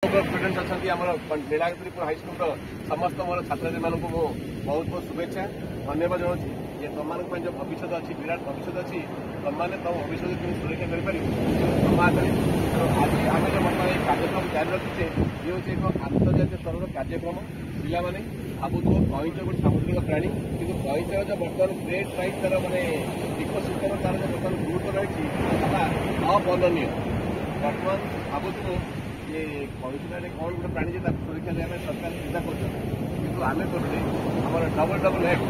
Student अच्छा नीलाद्रीपुर high school समस्त मोर छात्री मानक बहुत बहुत शुभेच्छा धन्यवाद जनाऊँ ये तुम जो भविष्य अच्छी विराट भविष्य अच्छी तुमने तुम भविष्य कि सुरक्षा कर समाज आज आम जो बर्तमान ये कार्यक्रम जारी रखीचे ये हूँ एक अंतर्जातीय स्तर कार्यक्रम पाने भावुथ कईच गोटे सामुद्रिक प्राणी कि कईचर जो बर्तमान ग्रेट राइट तार मैंने इकोसिस्टम तार जो बर्तमान गुरुत्व रही अवर्णनीय बर्तमान भावुथु ये कईचर कौन गोटे प्राणी सुरक्षा देने सरकार चिंता कर आम करुले आम double act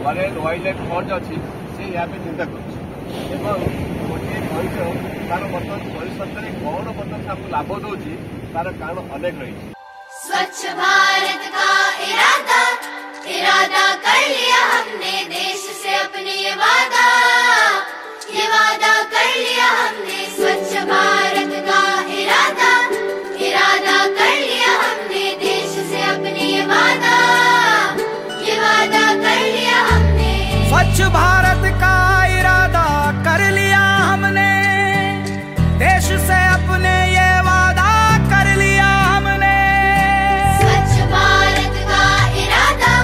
marine wild life fund अच्छी से यहाँ पे चिंता कर गोटे कईच तार बर्तमान भविष्य में कौन बर्तमान आपको लाभ दौर तार कारण अनेक रही। स्वच्छ भारत का इरादा कर लिया हमने देश से अपने ये वादा कर लिया हमने। स्वच्छ भारत का इरादा कर लिया हमने देश से अपने ये वादा कर लिया हमने। स्वच्छ भारत का इरादा कर लिया हमने देश से अपने ये वादा कर लिया हमने। स्वच्छ भारत का इरादा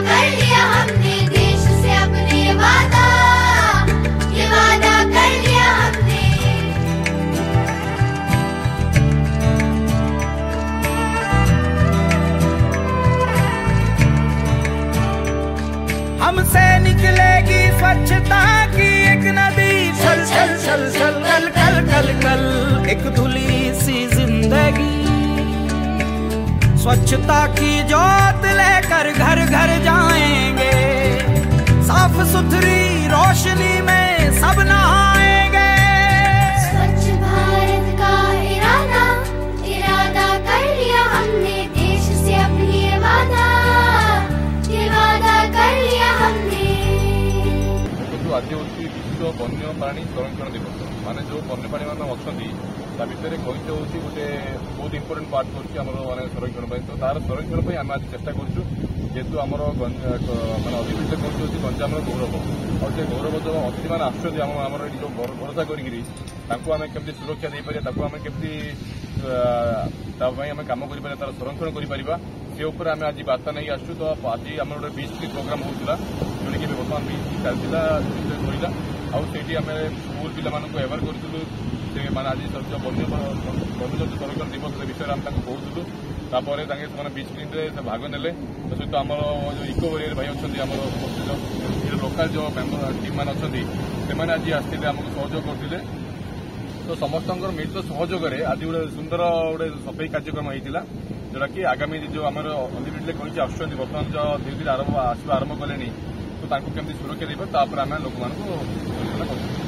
कर लिया हमने देश से अपने ये वादा कर लिया हमने। हमसे निकलेगी स्वच्छता की एक नदी छल छल छल छल कल कल कल कल एक धुली सी जिंदगी। स्वच्छता की जोत लेकर घर घर जाएंगे साफ सुथरी रोशनी में सब नहाएंगे। स्वच्छ भारत का इरादा कर लिया हमने देश से अपनी ये वादा कर लिया हमने। आज हूँ विश्व वन्य प्राणी संरक्षण दिवस माने जो वन्य प्राणी मान अच्छा भितर कईच हूँ गोटे बहुत इंपोर्टेंट पार्ट कर संरक्षण तो तार संरक्षण आम आज चेष्टा करूँ जेहेतु आम मैंने अधिवेशन कर गंजाम गौरव और से गौरव जो अतिथि मैंने आम जो भरोसा करें केमती सुरक्षा दे पारे आम केमती आम कम कर तार संरक्षण कर से आम आज बार्ता नहीं आसु तो आज आम गोटे बीच क्लीन प्रोग्राम होता जोटा कि बर्तमान बीच चलता सरीला आईटी आम स्कूल पिला एवार करूँ मैंने आज जो वन्यजंतु संरक्षण दिवस विषय आम कहूँ तापर बीच क्लीन भाग ने सहित आम जो इको वरियर भाई अच्छा लोकाल जो मेम्बर टीम मैंने अच्छा से आज आसते आमको सहयोग करते तो समस्त मिलित सहयोग आज गोटे सुंदर गोटे सफाई कार्यक्रम होता जोटा कि आगामी जो आम अल्टिमेटली कही आसुँच बर्तमान जो धीरे धीरे आसवा आरंभ कले तो केमती सुरक्षा देपर आम लोक सूचना कर।